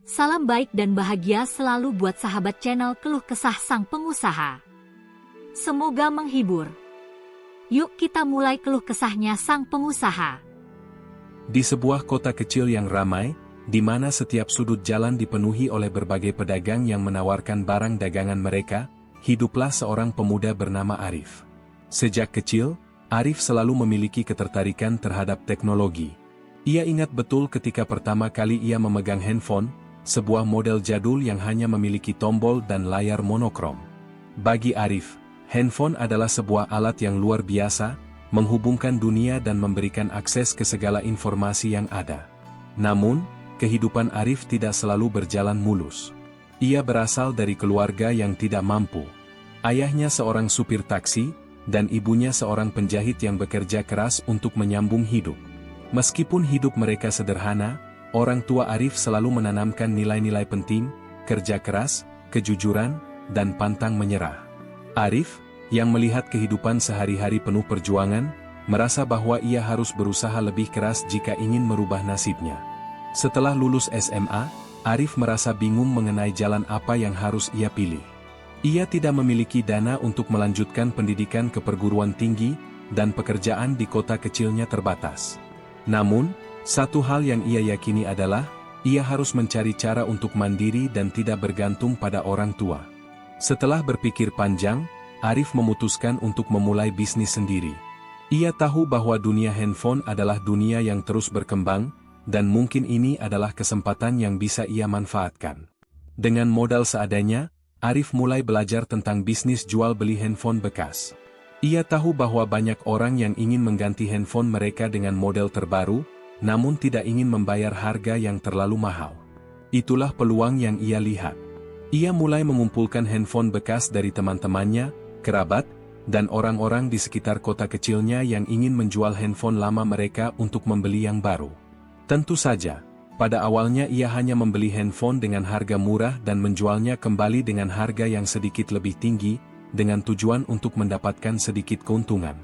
Salam baik dan bahagia selalu buat sahabat channel Keluh Kesah Sang Pengusaha. Semoga menghibur. Yuk kita mulai keluh kesahnya sang pengusaha. Di sebuah kota kecil yang ramai, di mana setiap sudut jalan dipenuhi oleh berbagai pedagang yang menawarkan barang dagangan mereka, hiduplah seorang pemuda bernama Arif. Sejak kecil, Arif selalu memiliki ketertarikan terhadap teknologi. Ia ingat betul ketika pertama kali ia memegang handphone, sebuah model jadul yang hanya memiliki tombol dan layar monokrom. Bagi Arif, handphone adalah sebuah alat yang luar biasa, menghubungkan dunia dan memberikan akses ke segala informasi yang ada. Namun, kehidupan Arif tidak selalu berjalan mulus. Ia berasal dari keluarga yang tidak mampu. Ayahnya seorang supir taksi, dan ibunya seorang penjahit yang bekerja keras untuk menyambung hidup. Meskipun hidup mereka sederhana, orang tua Arif selalu menanamkan nilai-nilai penting, kerja keras, kejujuran, dan pantang menyerah. Arif, yang melihat kehidupan sehari-hari penuh perjuangan, merasa bahwa ia harus berusaha lebih keras jika ingin merubah nasibnya. Setelah lulus SMA, Arif merasa bingung mengenai jalan apa yang harus ia pilih. Ia tidak memiliki dana untuk melanjutkan pendidikan ke perguruan tinggi, dan pekerjaan di kota kecilnya terbatas. Namun, satu hal yang ia yakini adalah, ia harus mencari cara untuk mandiri dan tidak bergantung pada orang tua. Setelah berpikir panjang, Arif memutuskan untuk memulai bisnis sendiri. Ia tahu bahwa dunia handphone adalah dunia yang terus berkembang, dan mungkin ini adalah kesempatan yang bisa ia manfaatkan. Dengan modal seadanya, Arif mulai belajar tentang bisnis jual beli handphone bekas. Ia tahu bahwa banyak orang yang ingin mengganti handphone mereka dengan model terbaru, namun tidak ingin membayar harga yang terlalu mahal. Itulah peluang yang ia lihat. Ia mulai mengumpulkan handphone bekas dari teman-temannya, kerabat, dan orang-orang di sekitar kota kecilnya yang ingin menjual handphone lama mereka untuk membeli yang baru. Tentu saja, pada awalnya ia hanya membeli handphone dengan harga murah dan menjualnya kembali dengan harga yang sedikit lebih tinggi, dengan tujuan untuk mendapatkan sedikit keuntungan.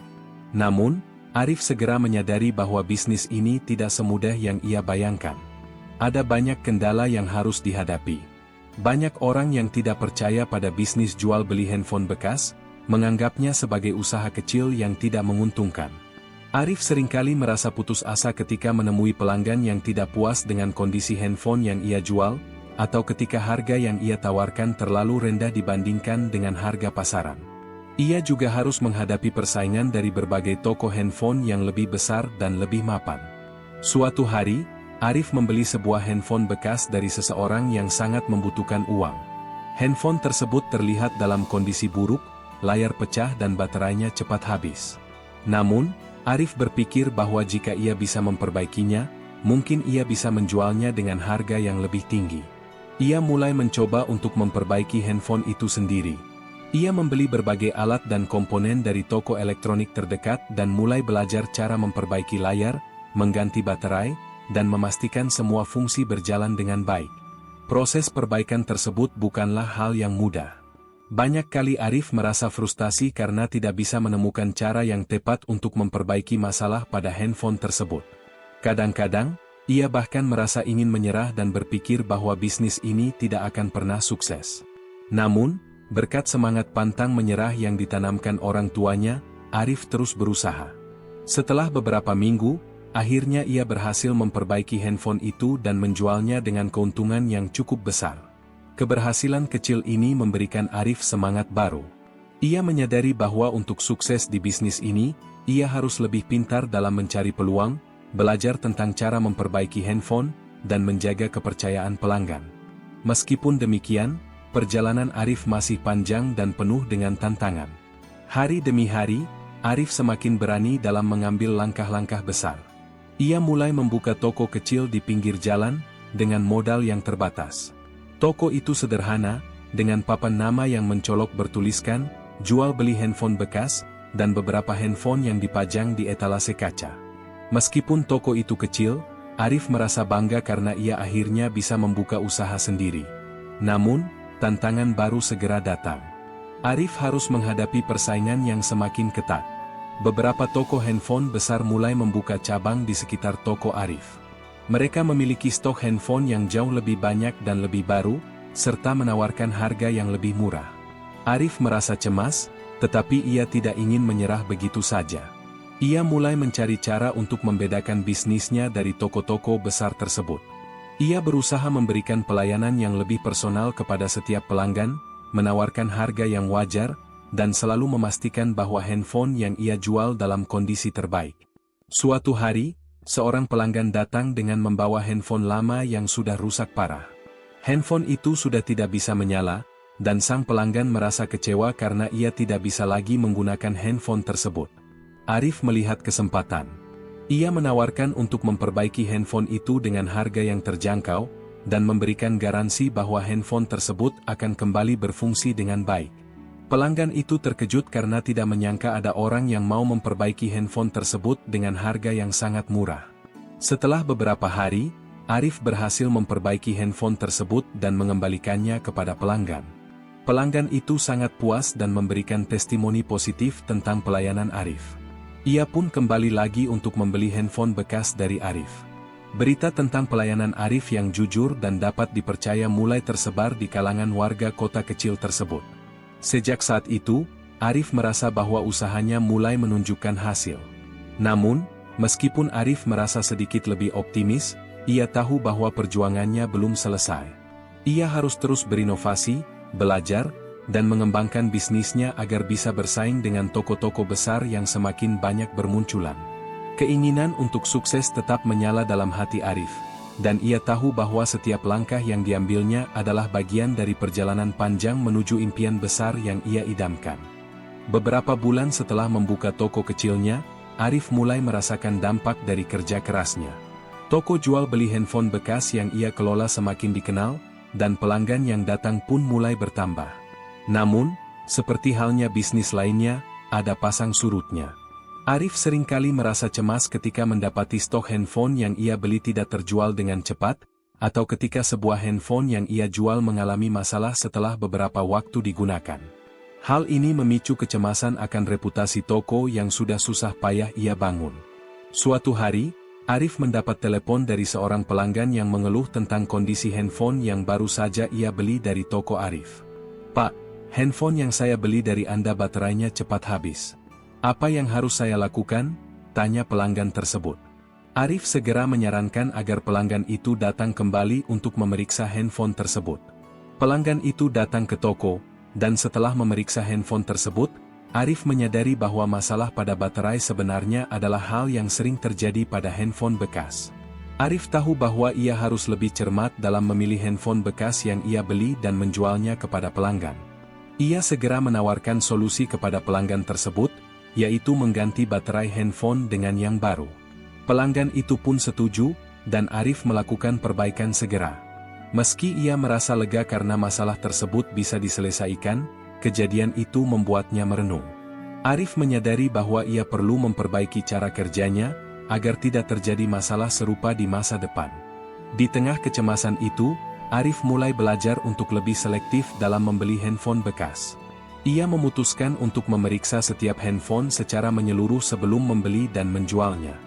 Namun, Arif segera menyadari bahwa bisnis ini tidak semudah yang ia bayangkan. Ada banyak kendala yang harus dihadapi. Banyak orang yang tidak percaya pada bisnis jual beli handphone bekas, menganggapnya sebagai usaha kecil yang tidak menguntungkan. Arif seringkali merasa putus asa ketika menemui pelanggan yang tidak puas dengan kondisi handphone yang ia jual, atau ketika harga yang ia tawarkan terlalu rendah dibandingkan dengan harga pasaran. Ia juga harus menghadapi persaingan dari berbagai toko handphone yang lebih besar dan lebih mapan. Suatu hari, Arif membeli sebuah handphone bekas dari seseorang yang sangat membutuhkan uang. Handphone tersebut terlihat dalam kondisi buruk, layar pecah dan baterainya cepat habis. Namun, Arif berpikir bahwa jika ia bisa memperbaikinya, mungkin ia bisa menjualnya dengan harga yang lebih tinggi. Ia mulai mencoba untuk memperbaiki handphone itu sendiri. Ia membeli berbagai alat dan komponen dari toko elektronik terdekat dan mulai belajar cara memperbaiki layar, mengganti baterai, dan memastikan semua fungsi berjalan dengan baik. Proses perbaikan tersebut bukanlah hal yang mudah. Banyak kali Arif merasa frustasi karena tidak bisa menemukan cara yang tepat untuk memperbaiki masalah pada handphone tersebut. Kadang-kadang, ia bahkan merasa ingin menyerah dan berpikir bahwa bisnis ini tidak akan pernah sukses. Namun, berkat semangat pantang menyerah yang ditanamkan orang tuanya, Arif terus berusaha. Setelah beberapa minggu, akhirnya ia berhasil memperbaiki handphone itu dan menjualnya dengan keuntungan yang cukup besar. Keberhasilan kecil ini memberikan Arif semangat baru. Ia menyadari bahwa untuk sukses di bisnis ini, ia harus lebih pintar dalam mencari peluang, belajar tentang cara memperbaiki handphone, dan menjaga kepercayaan pelanggan. Meskipun demikian, perjalanan Arif masih panjang dan penuh dengan tantangan. Hari demi hari, Arif semakin berani dalam mengambil langkah-langkah besar. Ia mulai membuka toko kecil di pinggir jalan, dengan modal yang terbatas. Toko itu sederhana, dengan papan nama yang mencolok bertuliskan, jual beli handphone bekas, dan beberapa handphone yang dipajang di etalase kaca. Meskipun toko itu kecil, Arif merasa bangga karena ia akhirnya bisa membuka usaha sendiri. Namun, tantangan baru segera datang. Arif harus menghadapi persaingan yang semakin ketat. Beberapa toko handphone besar mulai membuka cabang di sekitar toko Arif. Mereka memiliki stok handphone yang jauh lebih banyak dan lebih baru, serta menawarkan harga yang lebih murah. Arif merasa cemas, tetapi ia tidak ingin menyerah begitu saja. Ia mulai mencari cara untuk membedakan bisnisnya dari toko-toko besar tersebut. Ia berusaha memberikan pelayanan yang lebih personal kepada setiap pelanggan, menawarkan harga yang wajar, dan selalu memastikan bahwa handphone yang ia jual dalam kondisi terbaik. Suatu hari, seorang pelanggan datang dengan membawa handphone lama yang sudah rusak parah. Handphone itu sudah tidak bisa menyala, dan sang pelanggan merasa kecewa karena ia tidak bisa lagi menggunakan handphone tersebut. Arif melihat kesempatan. Ia menawarkan untuk memperbaiki handphone itu dengan harga yang terjangkau, dan memberikan garansi bahwa handphone tersebut akan kembali berfungsi dengan baik. Pelanggan itu terkejut karena tidak menyangka ada orang yang mau memperbaiki handphone tersebut dengan harga yang sangat murah. Setelah beberapa hari, Arif berhasil memperbaiki handphone tersebut dan mengembalikannya kepada pelanggan. Pelanggan itu sangat puas dan memberikan testimoni positif tentang pelayanan Arif. Ia pun kembali lagi untuk membeli handphone bekas dari Arif. Berita tentang pelayanan Arif yang jujur dan dapat dipercaya mulai tersebar di kalangan warga kota kecil tersebut. Sejak saat itu, Arif merasa bahwa usahanya mulai menunjukkan hasil. Namun, meskipun Arif merasa sedikit lebih optimis, ia tahu bahwa perjuangannya belum selesai. Ia harus terus berinovasi, belajar, dan mengembangkan bisnisnya agar bisa bersaing dengan toko-toko besar yang semakin banyak bermunculan. Keinginan untuk sukses tetap menyala dalam hati Arif, dan ia tahu bahwa setiap langkah yang diambilnya adalah bagian dari perjalanan panjang menuju impian besar yang ia idamkan. Beberapa bulan setelah membuka toko kecilnya, Arif mulai merasakan dampak dari kerja kerasnya. Toko jual beli handphone bekas yang ia kelola semakin dikenal, dan pelanggan yang datang pun mulai bertambah. Namun, seperti halnya bisnis lainnya, ada pasang surutnya. Arif seringkali merasa cemas ketika mendapati stok handphone yang ia beli tidak terjual dengan cepat, atau ketika sebuah handphone yang ia jual mengalami masalah setelah beberapa waktu digunakan. Hal ini memicu kecemasan akan reputasi toko yang sudah susah payah ia bangun. Suatu hari, Arif mendapat telepon dari seorang pelanggan yang mengeluh tentang kondisi handphone yang baru saja ia beli dari toko Arif. "Pak, handphone yang saya beli dari Anda baterainya cepat habis. Apa yang harus saya lakukan?" tanya pelanggan tersebut. Arif segera menyarankan agar pelanggan itu datang kembali untuk memeriksa handphone tersebut. Pelanggan itu datang ke toko, dan setelah memeriksa handphone tersebut, Arif menyadari bahwa masalah pada baterai sebenarnya adalah hal yang sering terjadi pada handphone bekas. Arif tahu bahwa ia harus lebih cermat dalam memilih handphone bekas yang ia beli dan menjualnya kepada pelanggan. Ia segera menawarkan solusi kepada pelanggan tersebut, yaitu mengganti baterai handphone dengan yang baru. Pelanggan itu pun setuju, dan Arif melakukan perbaikan segera. Meski ia merasa lega karena masalah tersebut bisa diselesaikan, kejadian itu membuatnya merenung. Arif menyadari bahwa ia perlu memperbaiki cara kerjanya, agar tidak terjadi masalah serupa di masa depan. Di tengah kecemasan itu, Arif mulai belajar untuk lebih selektif dalam membeli handphone bekas. Ia memutuskan untuk memeriksa setiap handphone secara menyeluruh sebelum membeli dan menjualnya.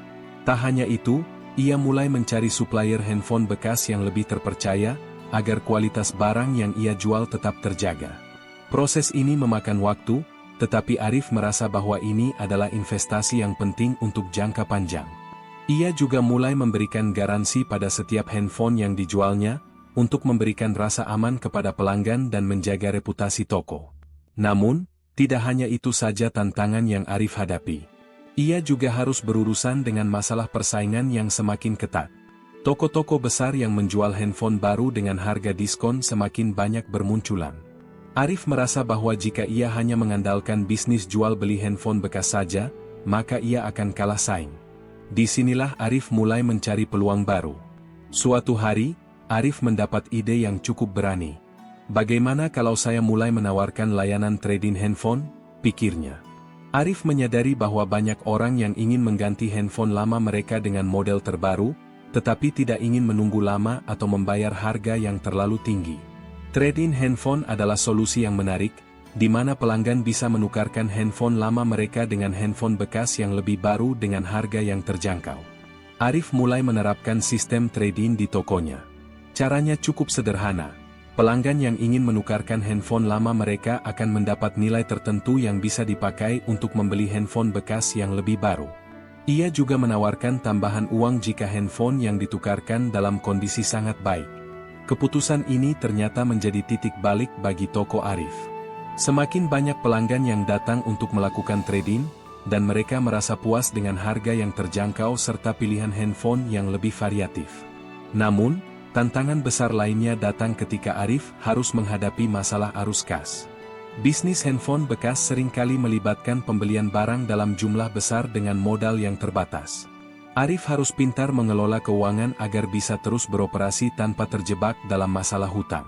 Tak hanya itu, ia mulai mencari supplier handphone bekas yang lebih terpercaya, agar kualitas barang yang ia jual tetap terjaga. Proses ini memakan waktu, tetapi Arif merasa bahwa ini adalah investasi yang penting untuk jangka panjang. Ia juga mulai memberikan garansi pada setiap handphone yang dijualnya, untuk memberikan rasa aman kepada pelanggan dan menjaga reputasi toko. Namun, tidak hanya itu saja tantangan yang Arif hadapi. Ia juga harus berurusan dengan masalah persaingan yang semakin ketat. Toko-toko besar yang menjual handphone baru dengan harga diskon semakin banyak bermunculan. Arif merasa bahwa jika ia hanya mengandalkan bisnis jual beli handphone bekas saja, maka ia akan kalah saing. Disinilah Arif mulai mencari peluang baru. Suatu hari, Arif mendapat ide yang cukup berani. "Bagaimana kalau saya mulai menawarkan layanan trade-in handphone?" pikirnya. Arif menyadari bahwa banyak orang yang ingin mengganti handphone lama mereka dengan model terbaru, tetapi tidak ingin menunggu lama atau membayar harga yang terlalu tinggi. Trade-in handphone adalah solusi yang menarik, di mana pelanggan bisa menukarkan handphone lama mereka dengan handphone bekas yang lebih baru dengan harga yang terjangkau. Arif mulai menerapkan sistem trade-in di tokonya. Caranya cukup sederhana. Pelanggan yang ingin menukarkan handphone lama mereka akan mendapat nilai tertentu yang bisa dipakai untuk membeli handphone bekas yang lebih baru. Ia juga menawarkan tambahan uang jika handphone yang ditukarkan dalam kondisi sangat baik. Keputusan ini ternyata menjadi titik balik bagi toko Arif. Semakin banyak pelanggan yang datang untuk melakukan trade-in, dan mereka merasa puas dengan harga yang terjangkau serta pilihan handphone yang lebih variatif. Namun, tantangan besar lainnya datang ketika Arif harus menghadapi masalah arus kas. Bisnis handphone bekas seringkali melibatkan pembelian barang dalam jumlah besar dengan modal yang terbatas. Arif harus pintar mengelola keuangan agar bisa terus beroperasi tanpa terjebak dalam masalah hutang.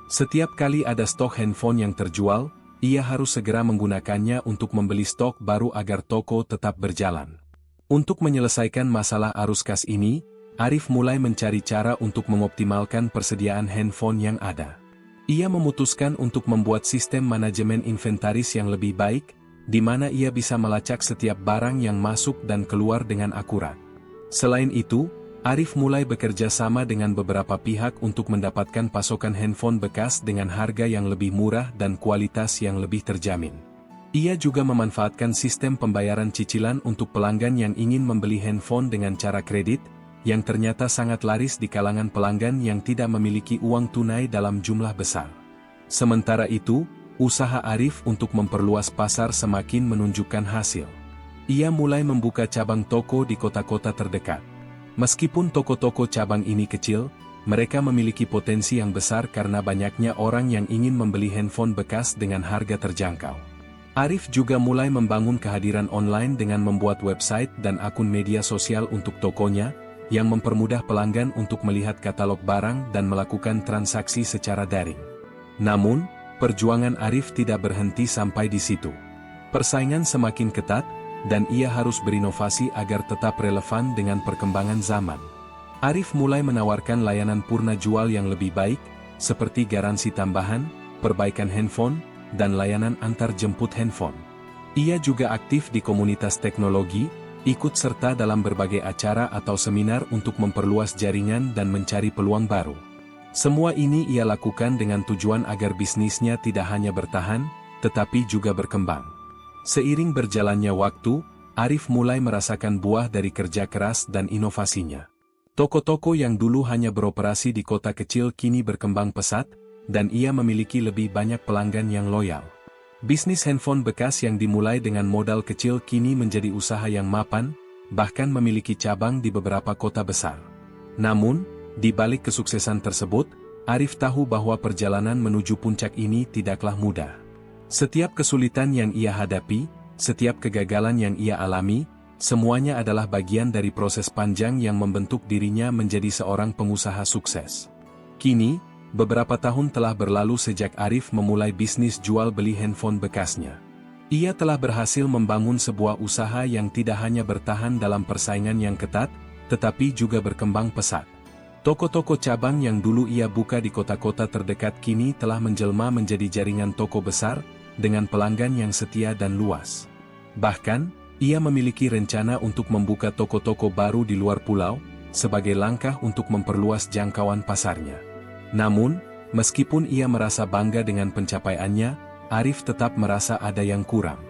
Setiap kali ada stok handphone yang terjual, ia harus segera menggunakannya untuk membeli stok baru agar toko tetap berjalan. Untuk menyelesaikan masalah arus kas ini, Arif mulai mencari cara untuk mengoptimalkan persediaan handphone yang ada. Ia memutuskan untuk membuat sistem manajemen inventaris yang lebih baik, di mana ia bisa melacak setiap barang yang masuk dan keluar dengan akurat. Selain itu, Arif mulai bekerja sama dengan beberapa pihak untuk mendapatkan pasokan handphone bekas dengan harga yang lebih murah dan kualitas yang lebih terjamin. Ia juga memanfaatkan sistem pembayaran cicilan untuk pelanggan yang ingin membeli handphone dengan cara kredit, yang ternyata sangat laris di kalangan pelanggan yang tidak memiliki uang tunai dalam jumlah besar. Sementara itu, usaha Arif untuk memperluas pasar semakin menunjukkan hasil. Ia mulai membuka cabang toko di kota-kota terdekat. Meskipun toko-toko cabang ini kecil, mereka memiliki potensi yang besar karena banyaknya orang yang ingin membeli handphone bekas dengan harga terjangkau. Arif juga mulai membangun kehadiran online dengan membuat website dan akun media sosial untuk tokonya, yang mempermudah pelanggan untuk melihat katalog barang dan melakukan transaksi secara daring. Namun, perjuangan Arif tidak berhenti sampai di situ. Persaingan semakin ketat, dan ia harus berinovasi agar tetap relevan dengan perkembangan zaman. Arif mulai menawarkan layanan purna jual yang lebih baik, seperti garansi tambahan, perbaikan handphone, dan layanan antar jemput handphone. Ia juga aktif di komunitas teknologi, ikut serta dalam berbagai acara atau seminar untuk memperluas jaringan dan mencari peluang baru. Semua ini ia lakukan dengan tujuan agar bisnisnya tidak hanya bertahan, tetapi juga berkembang. Seiring berjalannya waktu, Arif mulai merasakan buah dari kerja keras dan inovasinya. Toko-toko yang dulu hanya beroperasi di kota kecil kini berkembang pesat, dan ia memiliki lebih banyak pelanggan yang loyal. Bisnis handphone bekas yang dimulai dengan modal kecil kini menjadi usaha yang mapan, bahkan memiliki cabang di beberapa kota besar. Namun, di balik kesuksesan tersebut, Arif tahu bahwa perjalanan menuju puncak ini tidaklah mudah. Setiap kesulitan yang ia hadapi, setiap kegagalan yang ia alami, semuanya adalah bagian dari proses panjang yang membentuk dirinya menjadi seorang pengusaha sukses. Kini, beberapa tahun telah berlalu sejak Arif memulai bisnis jual beli handphone bekasnya. Ia telah berhasil membangun sebuah usaha yang tidak hanya bertahan dalam persaingan yang ketat, tetapi juga berkembang pesat. Toko-toko cabang yang dulu ia buka di kota-kota terdekat kini telah menjelma menjadi jaringan toko besar, dengan pelanggan yang setia dan luas. Bahkan, ia memiliki rencana untuk membuka toko-toko baru di luar pulau, sebagai langkah untuk memperluas jangkauan pasarnya. Namun, meskipun ia merasa bangga dengan pencapaiannya, Arif tetap merasa ada yang kurang.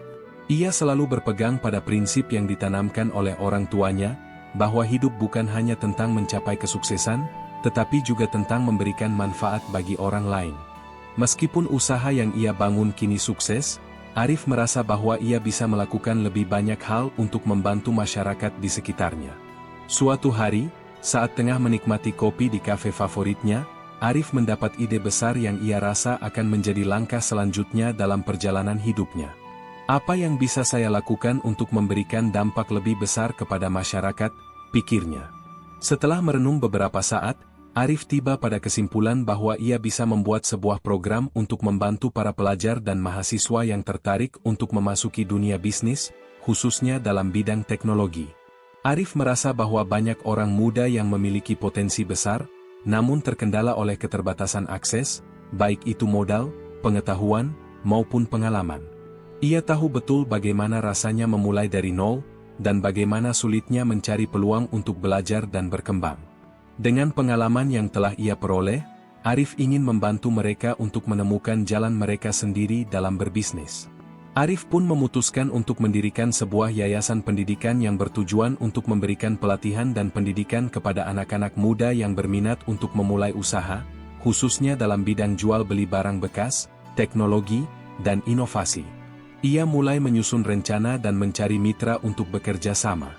Ia selalu berpegang pada prinsip yang ditanamkan oleh orang tuanya, bahwa hidup bukan hanya tentang mencapai kesuksesan, tetapi juga tentang memberikan manfaat bagi orang lain. Meskipun usaha yang ia bangun kini sukses, Arif merasa bahwa ia bisa melakukan lebih banyak hal untuk membantu masyarakat di sekitarnya. Suatu hari, saat tengah menikmati kopi di kafe favoritnya, Arif mendapat ide besar yang ia rasa akan menjadi langkah selanjutnya dalam perjalanan hidupnya. Apa yang bisa saya lakukan untuk memberikan dampak lebih besar kepada masyarakat, pikirnya. Setelah merenung beberapa saat, Arif tiba pada kesimpulan bahwa ia bisa membuat sebuah program untuk membantu para pelajar dan mahasiswa yang tertarik untuk memasuki dunia bisnis, khususnya dalam bidang teknologi. Arif merasa bahwa banyak orang muda yang memiliki potensi besar, namun terkendala oleh keterbatasan akses, baik itu modal, pengetahuan, maupun pengalaman. Ia tahu betul bagaimana rasanya memulai dari nol, dan bagaimana sulitnya mencari peluang untuk belajar dan berkembang. Dengan pengalaman yang telah ia peroleh, Arif ingin membantu mereka untuk menemukan jalan mereka sendiri dalam berbisnis. Arif pun memutuskan untuk mendirikan sebuah yayasan pendidikan yang bertujuan untuk memberikan pelatihan dan pendidikan kepada anak-anak muda yang berminat untuk memulai usaha, khususnya dalam bidang jual beli barang bekas, teknologi, dan inovasi. Ia mulai menyusun rencana dan mencari mitra untuk bekerja sama.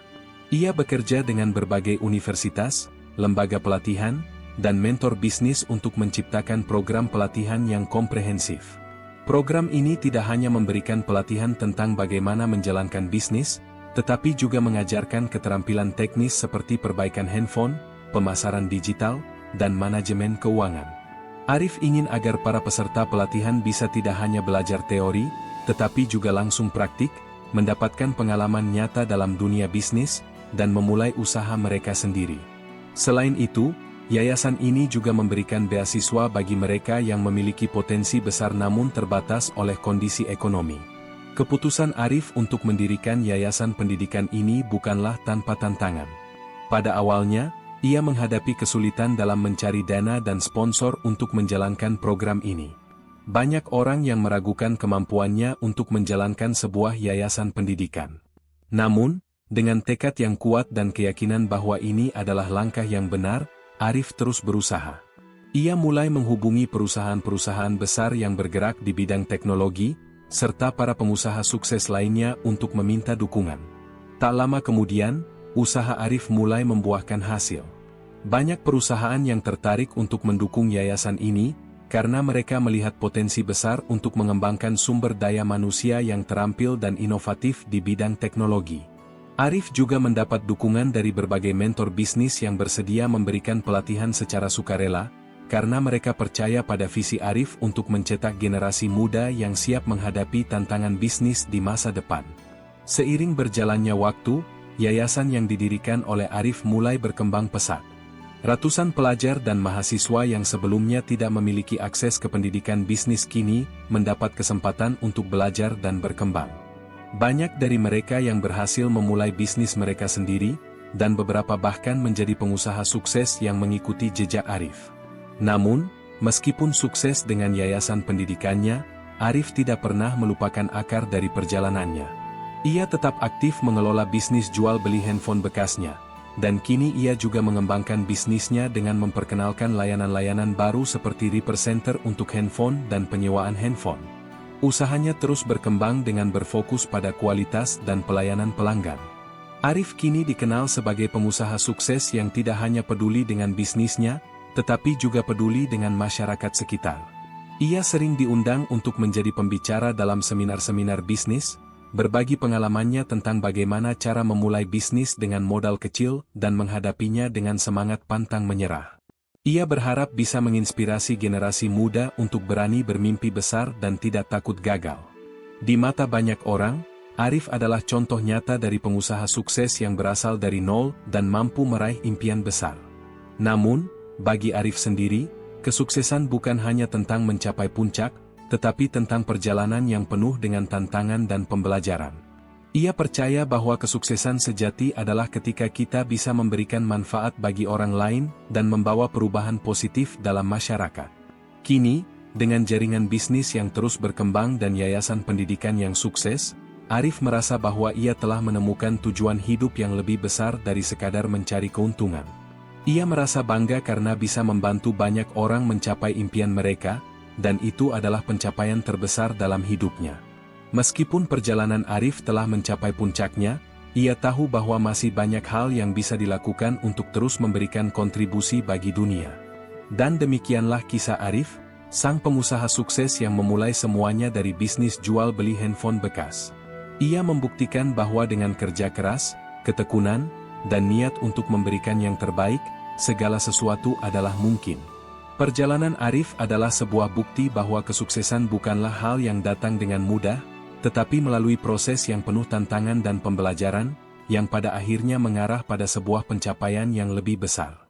Ia bekerja dengan berbagai universitas, lembaga pelatihan, dan mentor bisnis untuk menciptakan program pelatihan yang komprehensif. Program ini tidak hanya memberikan pelatihan tentang bagaimana menjalankan bisnis, tetapi juga mengajarkan keterampilan teknis seperti perbaikan handphone, pemasaran digital, dan manajemen keuangan. Arif ingin agar para peserta pelatihan bisa tidak hanya belajar teori, tetapi juga langsung praktik, mendapatkan pengalaman nyata dalam dunia bisnis, dan memulai usaha mereka sendiri. Selain itu, yayasan ini juga memberikan beasiswa bagi mereka yang memiliki potensi besar namun terbatas oleh kondisi ekonomi. Keputusan Arif untuk mendirikan yayasan pendidikan ini bukanlah tanpa tantangan. Pada awalnya, ia menghadapi kesulitan dalam mencari dana dan sponsor untuk menjalankan program ini. Banyak orang yang meragukan kemampuannya untuk menjalankan sebuah yayasan pendidikan. Namun, dengan tekad yang kuat dan keyakinan bahwa ini adalah langkah yang benar, Arif terus berusaha. Ia mulai menghubungi perusahaan-perusahaan besar yang bergerak di bidang teknologi, serta para pengusaha sukses lainnya untuk meminta dukungan. Tak lama kemudian, usaha Arif mulai membuahkan hasil. Banyak perusahaan yang tertarik untuk mendukung yayasan ini, karena mereka melihat potensi besar untuk mengembangkan sumber daya manusia yang terampil dan inovatif di bidang teknologi. Arif juga mendapat dukungan dari berbagai mentor bisnis yang bersedia memberikan pelatihan secara sukarela, karena mereka percaya pada visi Arif untuk mencetak generasi muda yang siap menghadapi tantangan bisnis di masa depan. Seiring berjalannya waktu, yayasan yang didirikan oleh Arif mulai berkembang pesat. Ratusan pelajar dan mahasiswa yang sebelumnya tidak memiliki akses ke pendidikan bisnis kini mendapat kesempatan untuk belajar dan berkembang. Banyak dari mereka yang berhasil memulai bisnis mereka sendiri, dan beberapa bahkan menjadi pengusaha sukses yang mengikuti jejak Arif. Namun, meskipun sukses dengan yayasan pendidikannya, Arif tidak pernah melupakan akar dari perjalanannya. Ia tetap aktif mengelola bisnis jual beli handphone bekasnya, dan kini ia juga mengembangkan bisnisnya dengan memperkenalkan layanan-layanan baru seperti repair center untuk handphone dan penyewaan handphone. Usahanya terus berkembang dengan berfokus pada kualitas dan pelayanan pelanggan. Arif kini dikenal sebagai pengusaha sukses yang tidak hanya peduli dengan bisnisnya, tetapi juga peduli dengan masyarakat sekitar. Ia sering diundang untuk menjadi pembicara dalam seminar-seminar bisnis, berbagi pengalamannya tentang bagaimana cara memulai bisnis dengan modal kecil dan menghadapinya dengan semangat pantang menyerah. Ia berharap bisa menginspirasi generasi muda untuk berani bermimpi besar dan tidak takut gagal. Di mata banyak orang, Arif adalah contoh nyata dari pengusaha sukses yang berasal dari nol dan mampu meraih impian besar. Namun, bagi Arif sendiri, kesuksesan bukan hanya tentang mencapai puncak, tetapi tentang perjalanan yang penuh dengan tantangan dan pembelajaran. Ia percaya bahwa kesuksesan sejati adalah ketika kita bisa memberikan manfaat bagi orang lain dan membawa perubahan positif dalam masyarakat. Kini, dengan jaringan bisnis yang terus berkembang dan yayasan pendidikan yang sukses, Arif merasa bahwa ia telah menemukan tujuan hidup yang lebih besar dari sekadar mencari keuntungan. Ia merasa bangga karena bisa membantu banyak orang mencapai impian mereka, dan itu adalah pencapaian terbesar dalam hidupnya. Meskipun perjalanan Arif telah mencapai puncaknya, ia tahu bahwa masih banyak hal yang bisa dilakukan untuk terus memberikan kontribusi bagi dunia. Dan demikianlah kisah Arif, sang pengusaha sukses yang memulai semuanya dari bisnis jual beli handphone bekas. Ia membuktikan bahwa dengan kerja keras, ketekunan, dan niat untuk memberikan yang terbaik, segala sesuatu adalah mungkin. Perjalanan Arif adalah sebuah bukti bahwa kesuksesan bukanlah hal yang datang dengan mudah, tetapi melalui proses yang penuh tantangan dan pembelajaran, yang pada akhirnya mengarah pada sebuah pencapaian yang lebih besar.